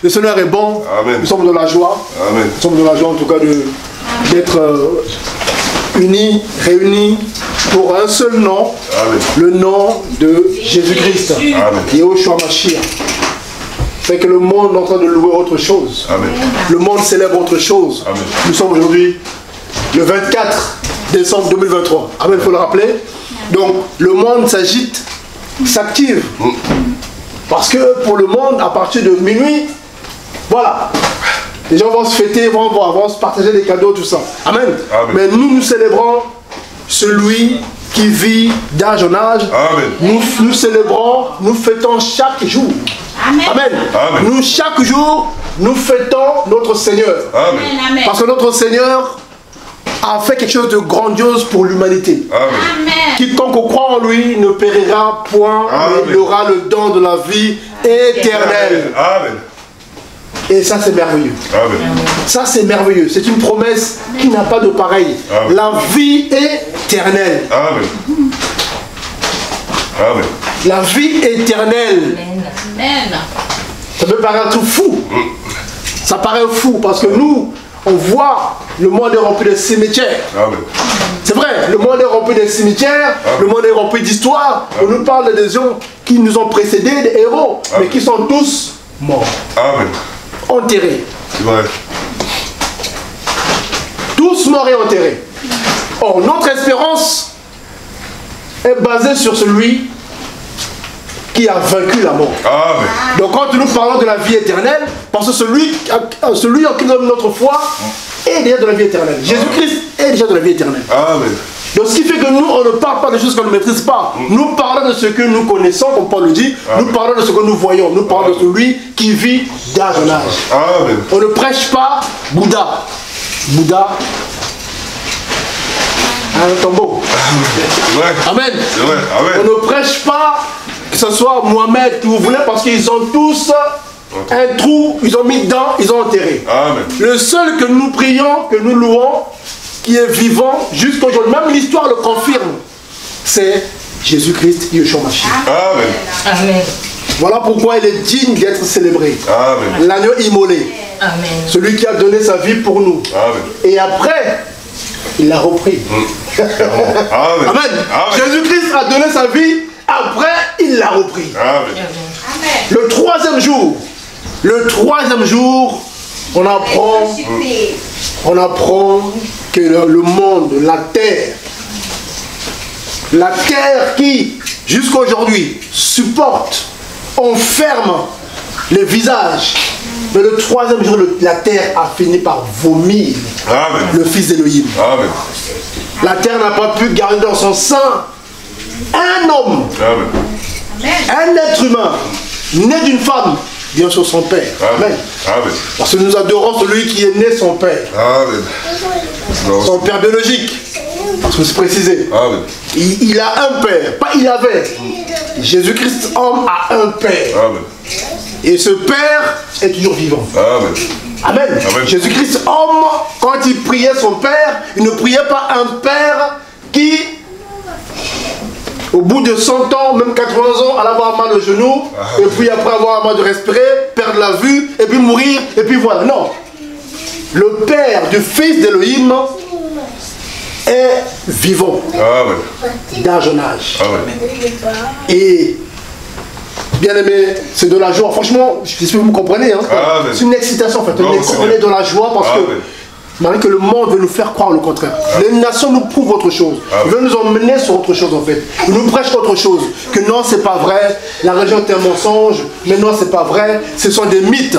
Le Seigneur est bon. Amen. Nous sommes dans la joie. Amen. Nous sommes dans la joie en tout cas d'être unis, réunis pour un seul nom. Amen. Le nom de Jésus-Christ. Yahushua Mashiach. Fait que le monde est en train de louer autre chose. Amen. Le monde célèbre autre chose. Amen. Nous sommes aujourd'hui le 24 décembre 2023. Amen, il faut le rappeler. Donc le monde s'agite, s'active. Parce que pour le monde, à partir de minuit, voilà, les gens vont se fêter, vont se partager des cadeaux, tout ça. Amen. Amen. Mais nous célébrons celui qui vit d'âge en âge. Amen. Nous célébrons, nous fêtons chaque jour. Amen. Amen. Amen. Nous, chaque jour, nous fêtons notre Seigneur. Amen. Parce que notre Seigneur a fait quelque chose de grandiose pour l'humanité. Amen. Quiconque croit en lui ne périra point, mais il aura le don de la vie éternelle. Amen. Et ça, c'est merveilleux. Amen. Ça, c'est merveilleux. C'est une promesse qui n'a pas de pareil. Amen. La vie éternelle. Amen. Amen. La vie éternelle. Amen. Ça peut paraître fou. Ça paraît fou parce que nous, on voit le monde est rempli de cimetières. Amen. C'est vrai, le monde est rempli de cimetières, le monde est rempli d'histoires. On nous parle des gens qui nous ont précédés, des héros, mais qui sont tous morts. Amen. Enterrés. C'est vrai. Tous morts et enterrés. Or, notre espérance est basée sur celui qui a vaincu la mort. Amen. Donc quand nous parlons de la vie éternelle, parce que celui en qui donne notre foi est déjà de la vie éternelle. Jésus-Christ est déjà de la vie éternelle. Amen. Donc ce qui fait que nous, on ne parle pas de choses qu'on ne maîtrise pas. Nous parlons de ce que nous connaissons, comme Paul le dit. Nous parlons de ce que nous voyons. Nous parlons de celui qui vit d'âge en âge. Amen. On ne prêche pas Bouddha. Bouddha, un tombeau. Ouais. Amen. C'est vrai. Amen. On ne prêche pas que ce soit Mohamed que vous voulez parce qu'ils ont tous un trou, ils ont mis dedans, ils ont enterré. Amen. Le seul que nous prions, que nous louons, qui est vivant jusqu'à aujourd'hui, même l'histoire le confirme, c'est Jésus-Christ, Yahushua Mashiach. Amen. Amen. Voilà pourquoi il est digne d'être célébré. Amen. L'agneau immolé. Amen. Celui qui a donné sa vie pour nous. Amen. Et après, il l'a repris. Amen. Amen. Amen. Jésus-Christ a donné sa vie, après, il l'a repris. Amen. Le troisième jour, on apprend que le monde, la terre qui, jusqu'à aujourd'hui, supporte, enferme les visages. Mais le troisième jour, la terre a fini par vomir Amen. le Fils d'Élohim. Amen. La terre n'a pas pu garder dans son sein un homme, Amen. un être humain, né d'une femme, bien sûr son père. Amen. Amen. Parce que nous adorons celui qui est né son père. Amen. Son père biologique. Parce que c'est précisé. Amen. Il a un père. Pas il avait. Jésus-Christ, homme, a un père. Amen. Et ce père est toujours vivant. Amen. Amen. Amen. Jésus-Christ, homme, quand il priait son père, il ne priait pas un père qui, au bout de 100 ans, même 80 ans, allait avoir mal au genou, et puis après avoir mal de respirer, perdre la vue, et puis mourir, et puis voilà. Non. Le père du Fils d'Élohim est vivant, Amen. d'âge en âge. Amen. Et, bien aimé, c'est de la joie. Franchement, j'espère que vous me comprenez. Hein, c'est une excitation en fait. On est dans la joie parce que, malgré que le monde veut nous faire croire le contraire. Les nations nous prouvent autre chose. Ils veulent nous emmener sur autre chose en fait. Ils nous prêchent autre chose. Que non, c'est pas vrai. La religion est un mensonge. Mais non, c'est pas vrai. Ce sont des mythes.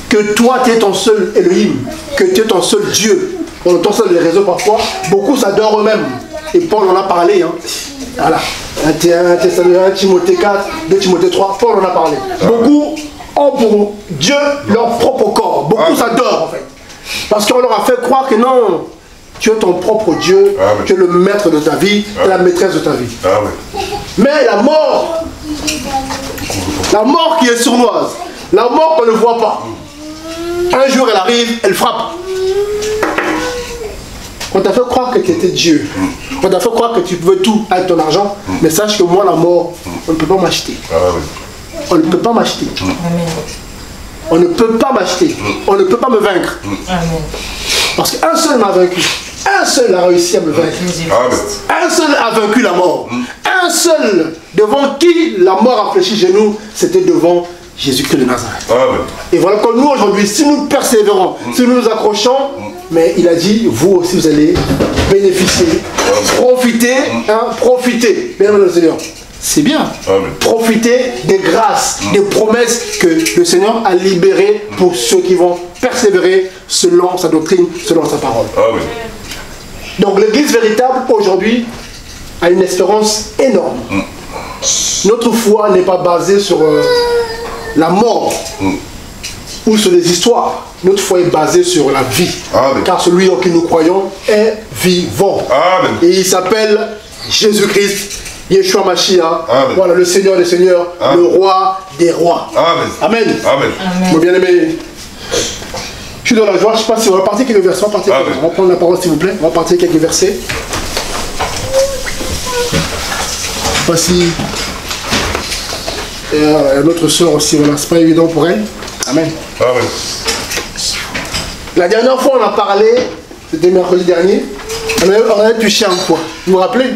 Que toi, tu es ton seul Elohim. Que tu es ton seul Dieu. On entend ça dans les réseaux parfois. Beaucoup s'adorent eux-mêmes. Et Paul en a parlé. Hein. Voilà. 1 Timothée 4, 2 Timothée 3, Paul en a parlé. Beaucoup ont pour Dieu leur propre corps. Beaucoup s'adorent en fait. Parce qu'on leur a fait croire que non, tu es ton propre Dieu, Amen. Tu es le maître de ta vie, tu es la maîtresse de ta vie. Amen. Mais la mort qui est sournoise, la mort qu'on ne voit pas, un jour elle arrive, elle frappe. On t'a fait croire que tu étais Dieu. On t'a fait croire que tu pouvais tout avec ton argent. Mais sache que moi, la mort, on ne peut pas m'acheter. On ne peut pas m'acheter. On ne peut pas m'acheter. On ne peut pas me vaincre. Parce qu'un seul m'a vaincu. Un seul a réussi à me vaincre. Un seul a vaincu la mort. Un seul devant qui la mort a fléchi genoux, c'était devant Jésus-Christ de Nazareth. Et voilà que nous aujourd'hui, si nous persévérons, si nous nous accrochons, mais il a dit, vous aussi vous allez bénéficier, profiter, profiter. Bien le Seigneur. C'est bien. Profiter des grâces, des promesses que le Seigneur a libérées pour ceux qui vont persévérer selon sa doctrine, selon sa parole. Donc l'église véritable aujourd'hui a une espérance énorme. Notre foi n'est pas basée sur la mort ou sur les histoires. Notre foi est basée sur la vie. Car celui en qui nous croyons est vivant. Et il s'appelle Jésus-Christ. Yeshua Mashiach, voilà le Seigneur des Seigneurs, le Roi des Rois. Amen. Mon bien-aimé, je suis dans la joie. Je ne sais pas si on va partir quelques versets. On va prendre la parole s'il vous plaît. On va partir quelques versets. Je ne sais pas si notre soeur aussi, voilà, c'est pas évident pour elle. Amen. La dernière fois on a parlé, c'était mercredi dernier, on a touché un point. Vous vous rappelez?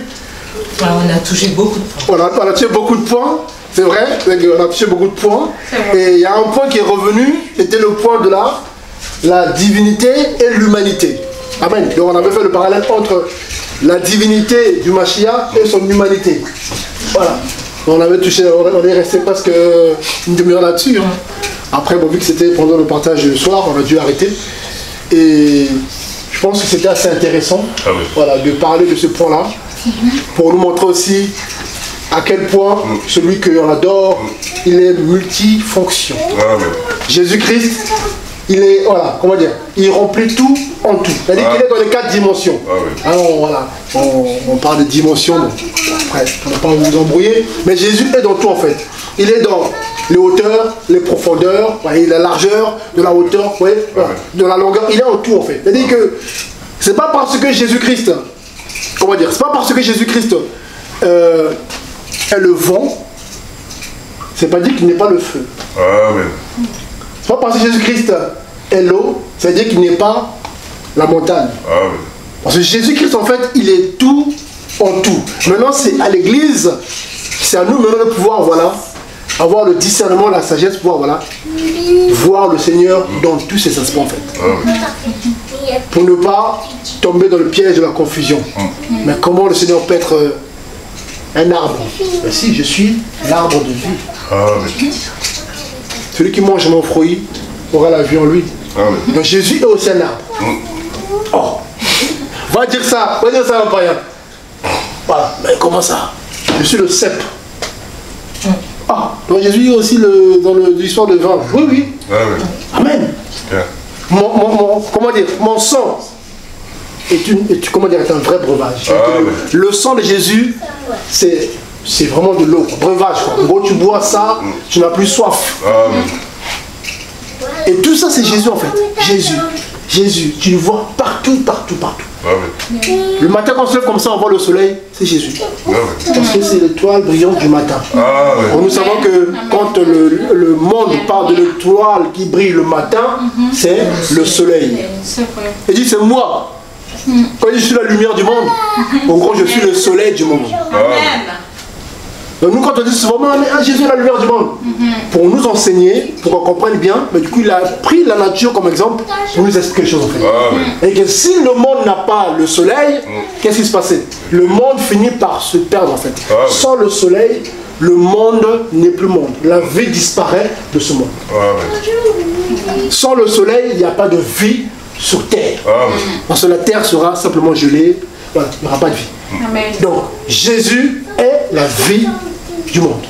On a touché beaucoup de points. On a touché beaucoup de points, c'est vrai, on a touché beaucoup de points. Et il y a un point qui est revenu, c'était le point de la divinité et l'humanité. Amen. Donc on avait fait le parallèle entre la divinité du Mashiach et son humanité. Voilà. On avait touché, on est resté presque une demi-heure là-dessus. Après, bon, vu que c'était pendant le partage le soir, on a dû arrêter. Et je pense que c'était assez intéressant voilà, de parler de ce point-là. Pour nous montrer aussi à quel point celui que l'on adore, il est multifonction. Jésus-Christ, il est, voilà, comment dire, il remplit tout en tout. C'est-à-dire qu'il est dans les 4 dimensions. Alors voilà, on parle de dimensions, bon, après, on ne va pas vous embrouiller, mais Jésus est dans tout en fait. Il est dans les hauteurs, les profondeurs, la largeur, de la hauteur, de la longueur, il est en tout en fait. C'est-à-dire que c'est pas parce que Jésus-Christ, comment dire, c'est pas parce que Jésus-Christ est le vent, c'est pas dire qu'il n'est pas le feu. C'est pas parce que Jésus-Christ est l'eau, ça veut dire qu'il n'est pas la montagne. Parce que Jésus-Christ, en fait, il est tout en tout. Maintenant, c'est à l'église, c'est à nous maintenant de pouvoir, voilà, avoir le discernement, la sagesse, pouvoir, voilà, voir le Seigneur dans tous ses aspects, en fait. Pour ne pas tomber dans le piège de la confusion. Mais comment le Seigneur peut être un arbre? Ben si, je suis l'arbre de vie. Celui qui mange mon fruit aura la vie en lui. Donc Jésus est aussi un arbre. Oh, va dire ça un païen. Voilà, mais comment ça? Je suis le cep. Ah, donc Jésus est aussi dans l'histoire de vin. Oui. Amen. Comment dire, mon sang est un vrai breuvage. Le sang de Jésus, c'est vraiment de l'eau, breuvage. En gros, tu bois ça, tu n'as plus soif. Et tout ça, c'est Jésus en fait. Jésus, tu le vois partout. Le matin, quand on se lève comme ça, on voit le soleil, c'est Jésus. Parce que c'est l'étoile brillante du matin. Nous savons que quand le monde parle de l'étoile qui brille le matin, c'est le soleil. Il dit, c'est moi. Quand je suis la lumière du monde, en gros, je suis le soleil du monde. Donc nous, quand on dit souvent, Jésus est la lumière du monde, pour nous enseigner, pour qu'on comprenne bien, mais du coup, il a pris la nature comme exemple pour nous expliquer quelque chose en fait. Et que si le monde n'a pas le soleil, qu'est-ce qui se passait? Le monde finit par se perdre en fait. Sans le soleil, le monde n'est plus monde. La vie disparaît de ce monde. Sans le soleil, il n'y a pas de vie sur terre. Parce que la terre sera simplement gelée, voilà, il n'y aura pas de vie. Donc, Jésus est la vie du monde.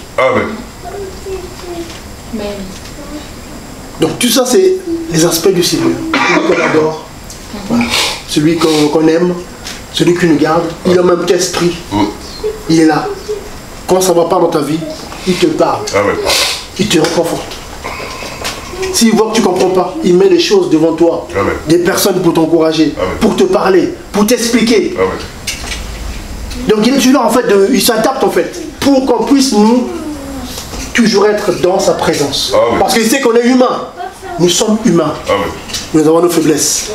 Donc tout ça, c'est les aspects du Seigneur. Celui qu'on adore, voilà. Celui qu'on aime, celui qui nous garde. Il a le même esprit. Il est là. Quand ça ne va pas dans ta vie, il te parle. Il te réconforte. S'il voit que tu ne comprends pas, il met des choses devant toi. Des personnes pour t'encourager, pour te parler, pour t'expliquer. Donc il est toujours là en fait, il s'adapte en fait, pour qu'on puisse nous toujours être dans sa présence. Parce qu'il sait qu'on est humain. nous sommes humains. Nous avons nos faiblesses.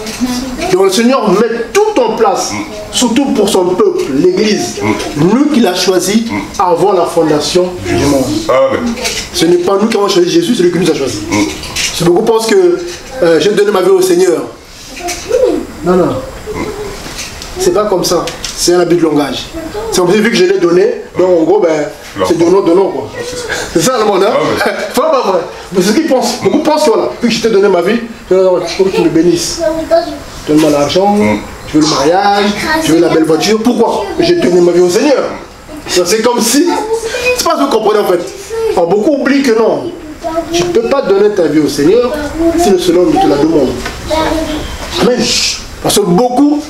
Donc le Seigneur met tout en place, surtout pour son peuple, l'Église. Nous qu'il a choisi avant la fondation du monde. Ce n'est pas nous qui avons choisi Jésus, c'est lui qui nous a choisi. Si beaucoup pensent que j'ai donné ma vie au Seigneur. Non, non. C'est pas comme ça. C'est un abus de langage. C'est comme si vu que je l'ai donné, donc en gros, ben, c'est donnant, quoi. C'est ça le monde, hein? Pas vrai. Mais c'est ce qu'ils pensent. Beaucoup pensent que voilà, vu que je t'ai donné ma vie, il faut que tu me bénisses. Donne-moi l'argent, tu veux le mariage, tu veux la belle voiture. Pourquoi? J'ai donné ma vie au Seigneur. C'est comme si. C'est pas ce que vous comprenez en fait. Alors, beaucoup oublient que non. Tu ne peux pas donner ta vie au Seigneur si le Seigneur ne te la demande. Amen. Parce que beaucoup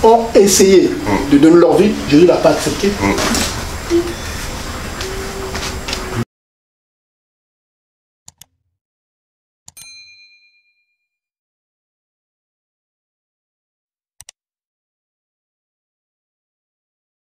ont essayé de donner leur vie, Jésus ne l'a pas accepté.